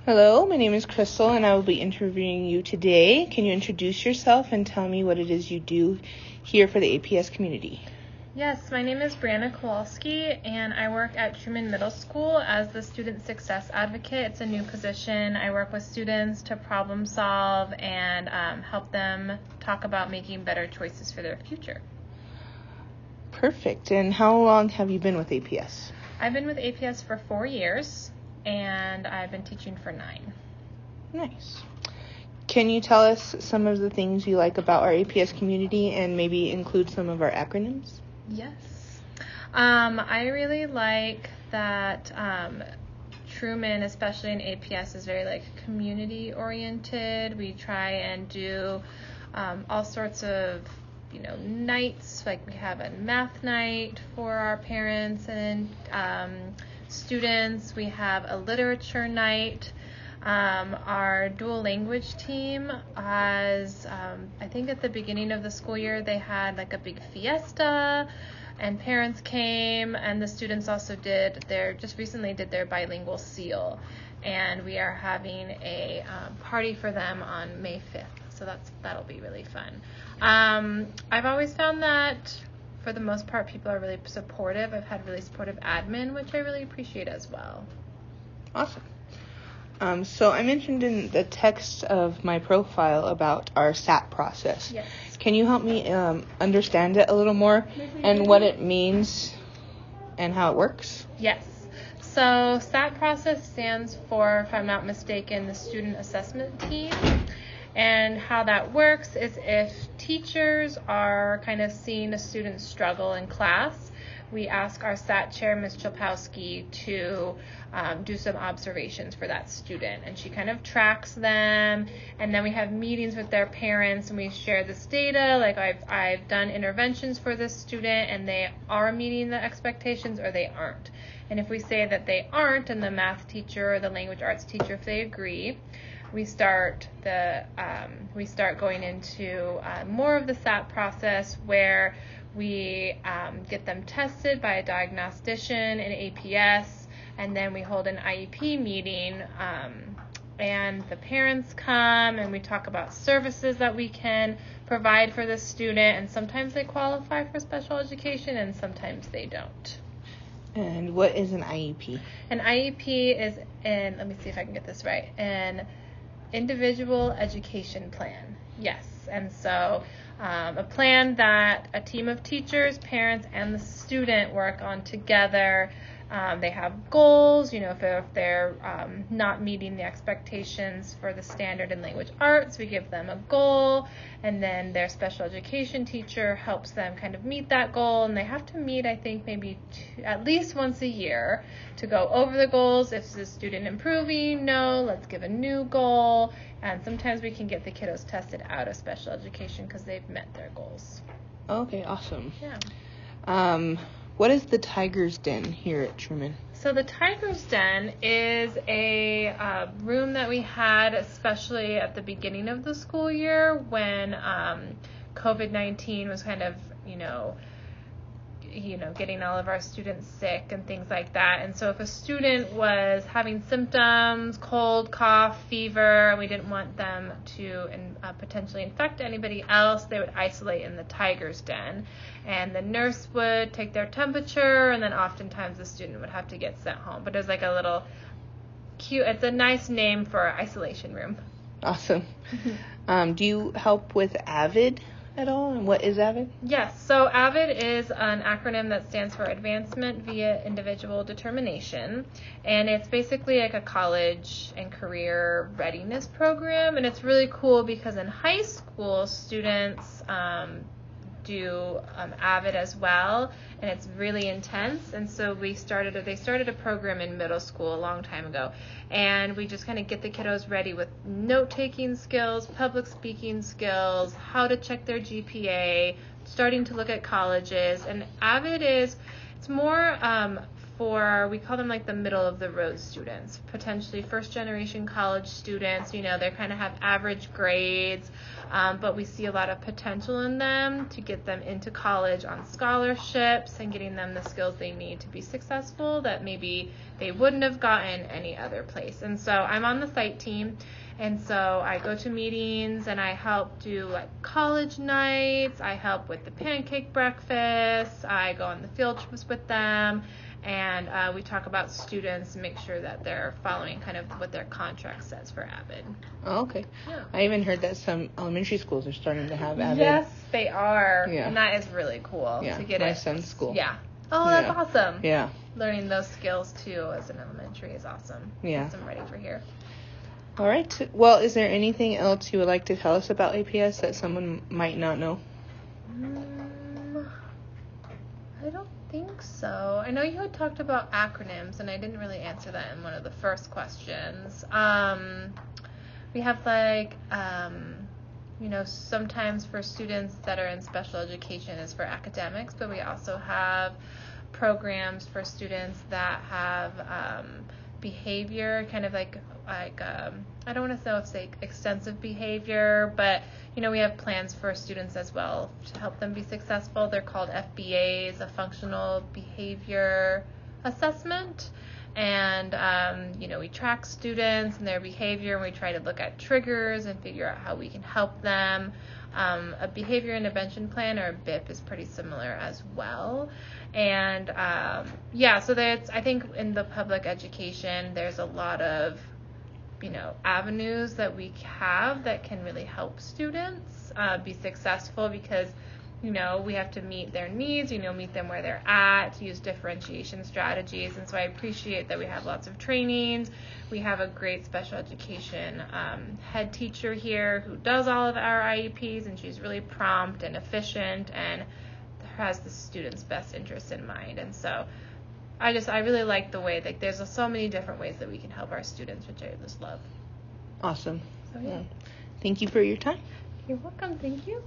Hello, my name is Crystal, and I will be interviewing you today. Can you introduce yourself and tell me what it is you do here for the APS community? Yes, my name is Brianna Kowalski, and I work at Truman Middle School as the Student Success Advocate. It's a new position. I work with students to problem solve and help them talk about making better choices for their future. Perfect. And how long have you been with APS? I've been with APS for 4 years, and I've been teaching for 9. Nice. Can you tell us some of the things you like about our APS community and maybe include some of our acronyms? Yes. I really like that Truman, especially in APS, is very community oriented. We try and do all sorts of nights. Like we have a math night for our parents and students. We have a literature night. Our dual language team has, I think at the beginning of the school year, they had a big fiesta, and parents came, and the students also just recently did their bilingual seal, and we are having a party for them on May 5th, so that'll be really fun. I've always found that for the most part, people are really supportive. I've had really supportive admin, which I really appreciate as well. Awesome. So I mentioned in the text of my profile about our SAT process. Yes. Can you help me understand it a little more and what it means and how it works? Yes. So SAT process stands for, if I'm not mistaken, the Student Assessment Team. And how that works is if teachers are kind of seeing a student struggle in class, we ask our SAT chair, Ms. Chilpowski, to do some observations for that student. And she kind of tracks them. And then we have meetings with their parents, and we share this data. Like I've done interventions for this student, and they are meeting the expectations or they aren't. And if we say that they aren't, and the math teacher or the language arts teacher, if they agree, we start going into more of the SAT process where we get them tested by a diagnostician in APS, and then we hold an IEP meeting, and the parents come, and we talk about services that we can provide for the student, and sometimes they qualify for special education, and sometimes they don't. And what is an IEP? An IEP is let me see if I can get this right, an individual education plan. Yes. And so a plan that a team of teachers, parents, and the student work on together. They have goals, if they're not meeting the expectations for the standard in language arts, we give them a goal, and then their special education teacher helps them kind of meet that goal, and they have to meet, I think, maybe at least once a year to go over the goals. If the student improving, no, let's give a new goal, and sometimes we can get the kiddos tested out of special education because they've met their goals. Okay, awesome. Yeah. What is the Tiger's Den here at Truman? So the Tiger's Den is a room that we had, especially at the beginning of the school year when COVID-19 was kind of, getting all of our students sick and things like that. And so if a student was having symptoms, cold, cough, fever, and we didn't want them to potentially infect anybody else, they would isolate in the Tiger's Den. And the nurse would take their temperature, and then oftentimes the student would have to get sent home. But it's like a little cute, it's a nice name for an isolation room. Awesome. Do you help with AVID at all? And what is AVID? Yes, so AVID is an acronym that stands for Advancement via Individual Determination, and it's basically like a college and career readiness program, and it's really cool because in high school students do AVID as well, and it's really intense. And so they started a program in middle school a long time ago, and we just kind of get the kiddos ready with note-taking skills, public speaking skills, how to check their GPA, starting to look at colleges. And AVID it's more for, we call them like the middle of the road students, potentially first generation college students. You know, they kind of have average grades, but we see a lot of potential in them to get them into college on scholarships and getting them the skills they need to be successful that maybe they wouldn't have gotten any other place. And so I'm on the site team. And so I go to meetings and I help do like college nights. I help with the pancake breakfast. I go on the field trips with them. And we talk about students and make sure that they're following kind of what their contract says for Avid. Oh, okay. Yeah. I even heard that some elementary schools are starting to have Avid. Yes, they are. Yeah. And that is really cool to get my son's school. Yeah. Oh, that's awesome. Yeah. Learning those skills too as an elementary is awesome. Yeah. I'm ready for here. All right. Well, is there anything else you would like to tell us about APS that someone might not know? I don't think so. I know you had talked about acronyms, and I didn't really answer that in one of the first questions. We have like, sometimes for students that are in special education is for academics, but we also have programs for students that have behavior, kind of like I don't want to say extensive behavior, but we have plans for students as well to help them be successful. They're called FBAs, a functional behavior assessment. And we track students and their behavior, and we try to look at triggers and figure out how we can help them. A behavior intervention plan, or a BIP, is pretty similar as well. And so I think in the public education there's a lot of avenues that we have that can really help students be successful, because we have to meet their needs, meet them where they're at, use differentiation strategies. And so I appreciate that we have lots of trainings. We have a great special education head teacher here who does all of our IEPs, and she's really prompt and efficient and has the student's best interest in mind. And so I really like the way that there's so many different ways that we can help our students, which I just love. Awesome. So, yeah. Thank you for your time. You're welcome. Thank you.